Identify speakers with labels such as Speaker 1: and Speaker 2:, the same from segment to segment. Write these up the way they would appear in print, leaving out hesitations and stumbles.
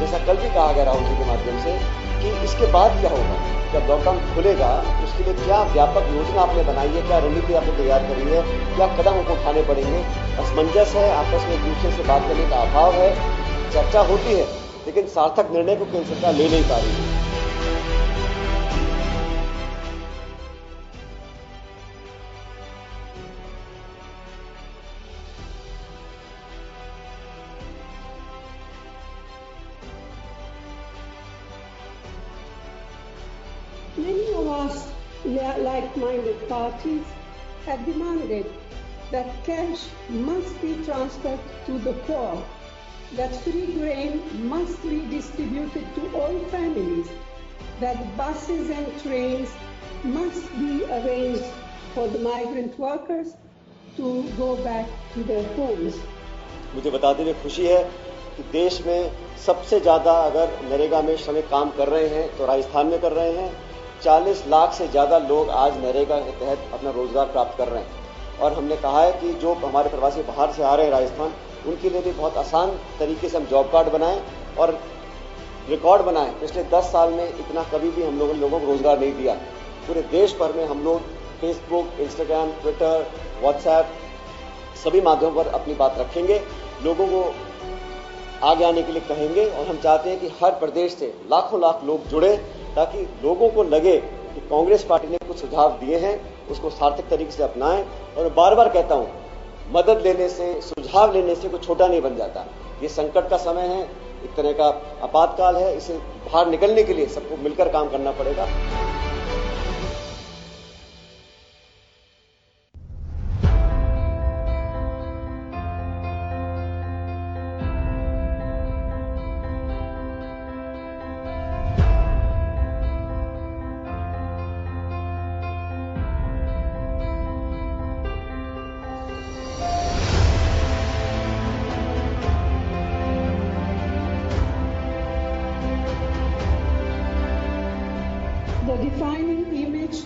Speaker 1: जैसा कल भी कहा गया राहुल जी के माध्यम से कि इसके बाद क्या होगा, जब लॉकडाउन खुलेगा तो उसके लिए क्या व्यापक योजना आपने बनाई है, क्या रणनीति आपने तैयार करी है, क्या कदम हमको उठाने पड़ेंगे। असमंजस है, आपस में एक दूसरे से बात करने का अभाव है, चर्चा होती है लेकिन सार्थक निर्णय को केंद्र सरकार ले नहीं पा रही है।
Speaker 2: Many of us, like-minded parties, have demanded that cash must be transferred to the poor, that free grain must be distributed to all families, that buses and trains must be arranged for the migrant workers to go back to their homes.
Speaker 1: मुझे बताते हुए खुशी है कि देश में सबसे ज्यादा अगर नरेगा में श्रमिक काम कर रहे हैं तो राजस्थान में कर रहे हैं। 40 लाख से ज्यादा लोग आज नरेगा के तहत अपना रोजगार प्राप्त कर रहे हैं और हमने कहा है कि जो हमारे प्रवासी बाहर से आ रहे हैं राजस्थान, उनके लिए भी बहुत आसान तरीके से हम जॉब कार्ड बनाएं और रिकॉर्ड बनाएं। पिछले 10 साल में इतना कभी भी हम लोगों को रोजगार नहीं दिया। पूरे देश भर में हम लोग फेसबुक, इंस्टाग्राम, ट्विटर, व्हाट्सएप सभी माध्यमों पर अपनी बात रखेंगे, लोगों को आगे आने के लिए कहेंगे और हम चाहते हैं कि हर प्रदेश से लाखों लाख लोग जुड़े ताकि लोगों को लगे कि कांग्रेस पार्टी ने कुछ सुझाव दिए हैं, उसको सार्थक तरीके से अपनाएं। और मैं बार बार कहता हूं, मदद लेने से, सुझाव लेने से कोई छोटा नहीं बन जाता। ये संकट का समय है, एक तरह का आपातकाल है, इसे बाहर निकलने के लिए सबको मिलकर काम करना पड़ेगा।
Speaker 2: The defining image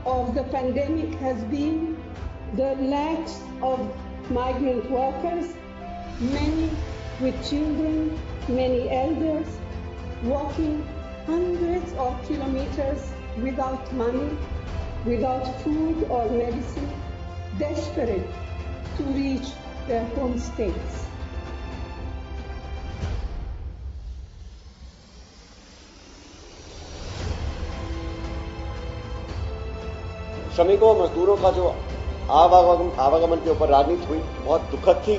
Speaker 2: of the pandemic has been the lack of migrant workers, many with children, many elders, walking hundreds of kilometers without money, without food or medicine, desperate to reach their home states.
Speaker 1: श्रमिकों मजदूरों का जो आवागमन के ऊपर राजनीति हुई बहुत दुखद थी।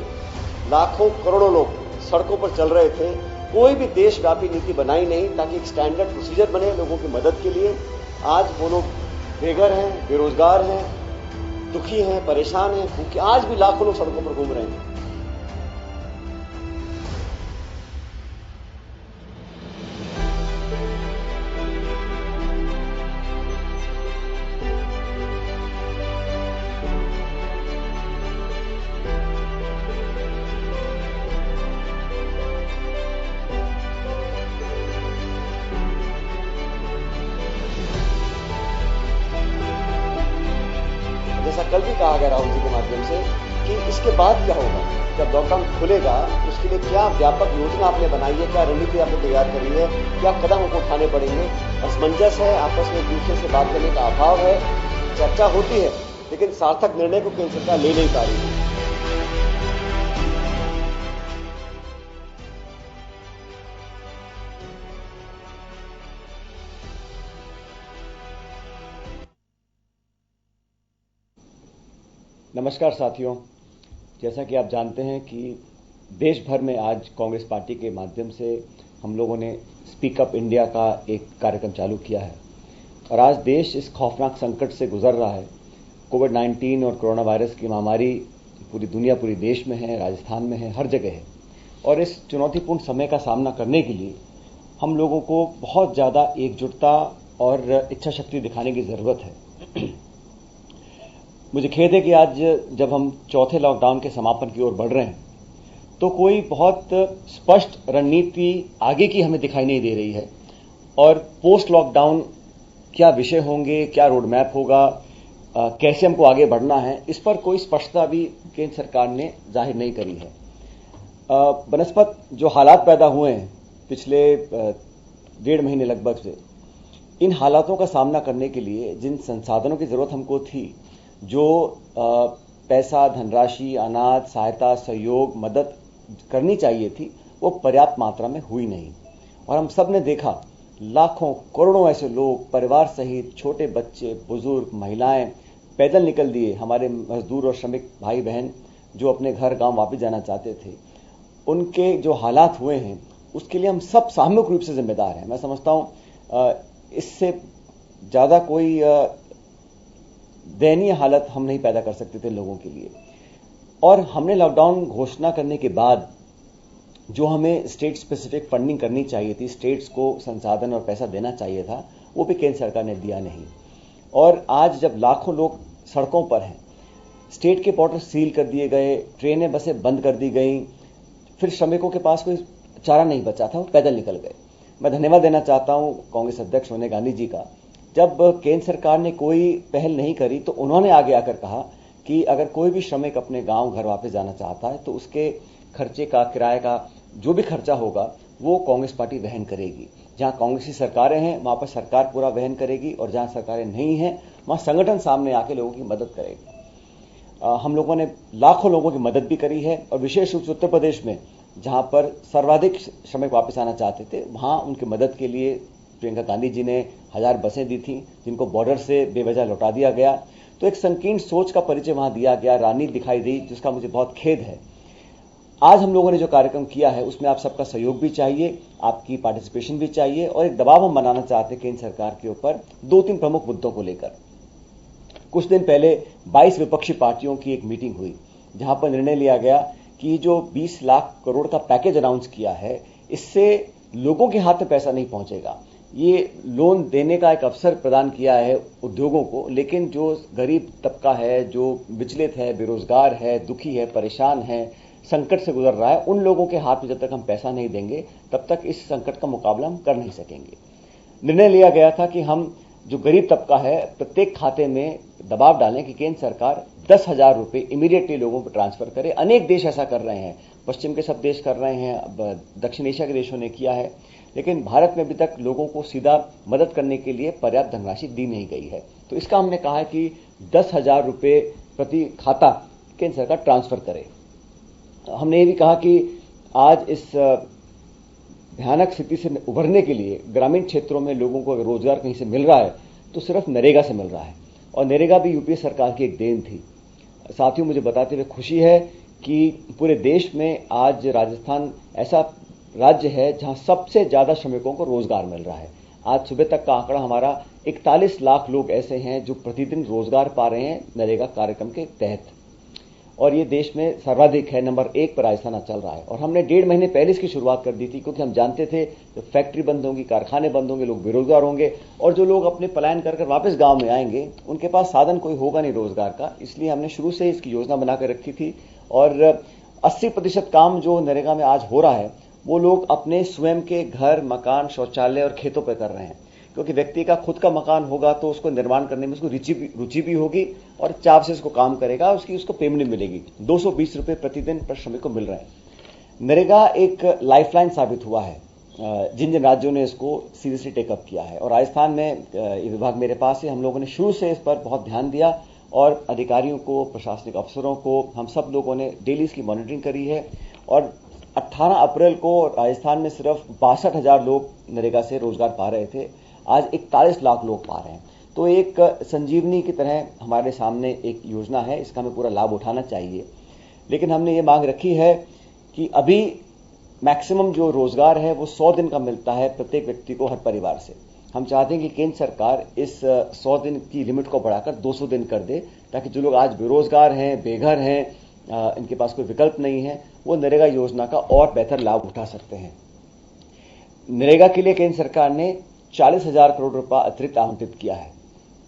Speaker 1: लाखों करोड़ों लोग सड़कों पर चल रहे थे, कोई भी देशव्यापी नीति बनाई नहीं ताकि एक स्टैंडर्ड प्रोसीजर बने लोगों की मदद के लिए। आज वो लोग बेघर हैं, बेरोजगार हैं, दुखी हैं, परेशान हैं, भूखे, आज भी लाखों लोग सड़कों पर घूम रहे हैं। जैसा कल भी कहा गया राहुल जी के माध्यम से कि इसके बाद क्या होगा, जब लॉकडाउन खुलेगा तो उसके लिए क्या व्यापक योजना आपने बनाई है, क्या रणनीति आपने तैयार करी है, क्या कदम हमको उठाने पड़ेंगे। असमंजस है, आपस में एक दूसरे से बात करने का अभाव है, चर्चा होती है लेकिन सार्थक निर्णय को केंद्र सरकार ले नहीं पा रही है। नमस्कार साथियों, जैसा कि आप जानते हैं कि देश भर में आज कांग्रेस पार्टी के माध्यम से हम लोगों ने स्पीक अप इंडिया का एक कार्यक्रम चालू किया है और आज देश इस खौफनाक संकट से गुजर रहा है। कोविड-19 और कोरोना वायरस की महामारी पूरी दुनिया, पूरी देश में है, राजस्थान में है, हर जगह है और इस चुनौतीपूर्ण समय का सामना करने के लिए हम लोगों को बहुत ज़्यादा एकजुटता और इच्छा शक्ति दिखाने की ज़रूरत है। मुझे खेद है कि आज जब हम चौथे लॉकडाउन के समापन की ओर बढ़ रहे हैं तो कोई बहुत स्पष्ट रणनीति आगे की हमें दिखाई नहीं दे रही है और पोस्ट लॉकडाउन क्या विषय होंगे, क्या रोड मैप होगा, कैसे हमको आगे बढ़ना है, इस पर कोई स्पष्टता भी केंद्र सरकार ने जाहिर नहीं करी है। बनस्पत जो हालात पैदा हुए हैं पिछले 1.5 महीने लगभग से इन हालातों का सामना करने के लिए जिन संसाधनों की जरूरत हमको थी, जो पैसा, धनराशि, अनाज, सहायता, सहयोग, मदद करनी चाहिए थी, वो पर्याप्त मात्रा में हुई नहीं। और हम सब ने देखा लाखों करोड़ों ऐसे लोग परिवार सहित, छोटे बच्चे, बुजुर्ग, महिलाएं पैदल निकल दिए। हमारे मजदूर और श्रमिक भाई बहन जो अपने घर गांव वापस जाना चाहते थे, उनके जो हालात हुए हैं उसके लिए हम सब सामूहिक रूप से जिम्मेदार हैं। मैं समझता हूं इससे ज्यादा कोई दयनीय हालत हम नहीं पैदा कर सकते थे लोगों के लिए। और हमने लॉकडाउन घोषणा करने के बाद जो हमें स्टेट स्पेसिफिक फंडिंग करनी चाहिए थी, स्टेट्स को संसाधन और पैसा देना चाहिए था, वो भी केंद्र सरकार ने दिया नहीं। और आज जब लाखों लोग सड़कों पर हैं, स्टेट के बॉर्डर सील कर दिए गए, ट्रेनें बसें बंद कर दी गई, फिर श्रमिकों के पास कोई चारा नहीं बचा था, वो पैदल निकल गए। मैं धन्यवाद देना चाहता हूं कांग्रेस अध्यक्ष सोनिया गांधी जी का। जब केंद्र सरकार ने कोई पहल नहीं करी तो उन्होंने आगे आकर कहा कि अगर कोई भी श्रमिक अपने गांव घर वापस जाना चाहता है तो उसके खर्चे का, किराए का जो भी खर्चा होगा वो कांग्रेस पार्टी वहन करेगी। जहां कांग्रेस की सरकारें हैं वहां पर सरकार पूरा वहन करेगी, और जहां सरकारें नहीं हैं वहां संगठन सामने आके लोगों की मदद करेगी। हम लोगों ने लाखों लोगों की मदद भी करी है, और विशेष रूप से उत्तर प्रदेश में जहां पर सर्वाधिक श्रमिक वापस आना चाहते थे, वहां उनकी मदद के लिए प्रियंका गांधी जी ने 1000 बसें दी थी, जिनको बॉर्डर से बेवजह लौटा दिया गया। तो एक संकीर्ण सोच का परिचय वहां दिया गया, राजनीति दिखाई दी, जिसका मुझे बहुत खेद है। आज हम लोगों ने जो कार्यक्रम किया है उसमें आप सबका सहयोग भी चाहिए, आपकी पार्टिसिपेशन भी चाहिए, और एक दबाव हम बनाना चाहते हैं केंद्र सरकार के ऊपर 2-3 प्रमुख मुद्दों को लेकर। कुछ दिन पहले 22 विपक्षी पार्टियों की एक मीटिंग हुई, जहां पर निर्णय लिया गया कि जो 20 लाख करोड़ का पैकेज अनाउंस किया है, इससे लोगों के हाथ में पैसा नहीं पहुंचेगा। ये लोन देने का एक अवसर प्रदान किया है उद्योगों को, लेकिन जो गरीब तबका है, जो विचलित है, बेरोजगार है, दुखी है, परेशान है, संकट से गुजर रहा है, उन लोगों के हाथ में जब तक हम पैसा नहीं देंगे तब तक इस संकट का मुकाबला हम कर नहीं सकेंगे। निर्णय लिया गया था कि हम जो गरीब तबका है प्रत्येक खाते में दबाव डालें कि केंद्र सरकार 10,000 रुपए इमीडिएटली लोगों को ट्रांसफर करे। अनेक देश ऐसा कर रहे हैं, पश्चिम के सब देश कर रहे हैं, दक्षिण एशिया के देशों ने किया है, लेकिन भारत में अभी तक लोगों को सीधा मदद करने के लिए पर्याप्त धनराशि दी नहीं गई है। तो इसका हमने कहा है कि 10,000 रुपए प्रति खाता केंद्र सरकार ट्रांसफर करे। हमने ये भी कहा कि आज इस भयानक स्थिति से उभरने के लिए ग्रामीण क्षेत्रों में लोगों को अगर रोजगार कहीं से मिल रहा है तो सिर्फ नरेगा से मिल रहा है, और नरेगा भी यूपीए सरकार की एक देन थी। साथियों, मुझे बताते हुए खुशी है कि पूरे देश में आज राजस्थान ऐसा राज्य है जहां सबसे ज्यादा श्रमिकों को रोजगार मिल रहा है। आज सुबह तक का आंकड़ा हमारा 41 लाख लोग ऐसे हैं जो प्रतिदिन रोजगार पा रहे हैं नरेगा कार्यक्रम के तहत, और ये देश में सर्वाधिक है, नंबर 1 पर राजस्थान चल रहा है। और हमने 1.5 महीने पहले इसकी शुरुआत कर दी थी, क्योंकि हम जानते थे कि फैक्ट्री बंद होंगी, कारखाने बंद होंगे, लोग बेरोजगार होंगे, और जो लोग अपने पलायन कर वापस गांव में आएंगे उनके पास साधन कोई होगा नहीं रोजगार का। इसलिए हमने शुरू से इसकी योजना बनाकर रखी थी, और 80% काम जो नरेगा में आज हो रहा है वो लोग अपने स्वयं के घर, मकान, शौचालय और खेतों पर कर रहे हैं। क्योंकि व्यक्ति का खुद का मकान होगा तो उसको निर्माण करने में उसको रुचि भी होगी, और चाव से उसको काम करेगा, उसको पेमेंट मिलेगी। 220 रुपए प्रतिदिन पर श्रमिक को मिल रहे हैं। नरेगा एक लाइफलाइन साबित हुआ है जिन जिन राज्यों ने इसको सीरियसली टेकअप किया है, और राजस्थान में ये विभाग मेरे पास है। हम लोगों ने शुरू से इस पर बहुत ध्यान दिया, और अधिकारियों को, प्रशासनिक अफसरों को, हम सब लोगों ने डेली इसकी मॉनिटरिंग करी है। और 18 अप्रैल को राजस्थान में सिर्फ 62,000 लोग नरेगा से रोजगार पा रहे थे, आज 41 लाख लोग पा रहे हैं। तो एक संजीवनी की तरह हमारे सामने एक योजना है, इसका हमें पूरा लाभ उठाना चाहिए। लेकिन हमने ये मांग रखी है कि अभी मैक्सिमम जो रोजगार है वो 100 दिन का मिलता है प्रत्येक व्यक्ति को, हर परिवार से। हम चाहते हैं कि केंद्र सरकार इस 100 दिन की लिमिट को बढ़ाकर 200 दिन कर दे, ताकि जो लोग आज बेरोजगार हैं, बेघर हैं, इनके पास कोई विकल्प नहीं है, वो नरेगा योजना का और बेहतर लाभ उठा सकते हैं। नरेगा के लिए केंद्र सरकार ने 40,000 करोड़ रुपया अतिरिक्त आवंटित किया है,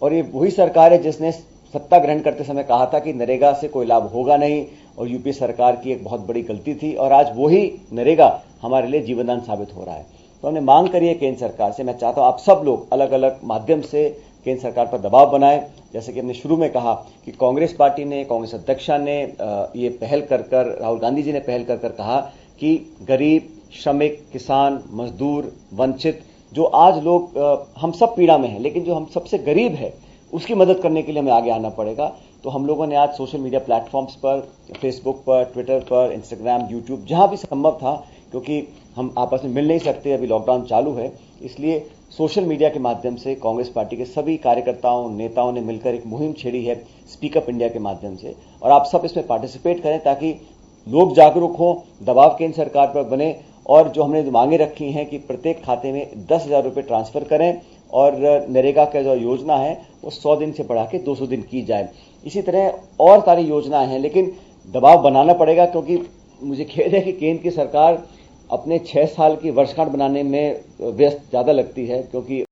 Speaker 1: और ये वही सरकार है जिसने सत्ता ग्रहण करते समय कहा था कि नरेगा से कोई लाभ होगा नहीं, और यूपीए सरकार की एक बहुत बड़ी गलती थी, और आज वही नरेगा हमारे लिए जीवनदान साबित हो रहा है। तो हमने मांग करी है केंद्र सरकार से। मैं चाहता हूं आप सब लोग अलग अलग माध्यम से केंद्र सरकार पर दबाव बनाएं। जैसे कि हमने शुरू में कहा कि कांग्रेस पार्टी ने, कांग्रेस अध्यक्षा ने ये पहल कर राहुल गांधी जी ने पहल कर कहा कि गरीब, श्रमिक, किसान, मजदूर, वंचित, जो आज लोग हम सब पीड़ा में हैं, लेकिन जो हम सबसे गरीब है उसकी मदद करने के लिए हमें आगे आना पड़ेगा। तो हम लोगों ने आज सोशल मीडिया प्लेटफॉर्म्स पर, फेसबुक पर, ट्विटर पर, इंस्टाग्राम, यूट्यूब, जहां भी संभव था, क्योंकि हम आपस में मिल नहीं सकते, अभी लॉकडाउन चालू है, इसलिए सोशल मीडिया के माध्यम से कांग्रेस पार्टी के सभी कार्यकर्ताओं, नेताओं ने मिलकर एक मुहिम छेड़ी है स्पीक अप इंडिया के माध्यम से, और आप सब इसमें पार्टिसिपेट करें ताकि लोग जागरूक हों, दबाव केंद्र सरकार पर बने, और जो हमने मांगे रखी हैं कि प्रत्येक खाते में 10,000 रुपए ट्रांसफर करें, और नरेगा का जो योजना है वो 100 दिन से बढ़ा के 200 दिन की जाए। इसी तरह और सारी योजनाएं हैं, लेकिन दबाव बनाना पड़ेगा, क्योंकि मुझे खेद है कि केंद्र की सरकार अपने 6 साल की वर्षगांठ बनाने में व्यस्त ज्यादा लगती है, क्योंकि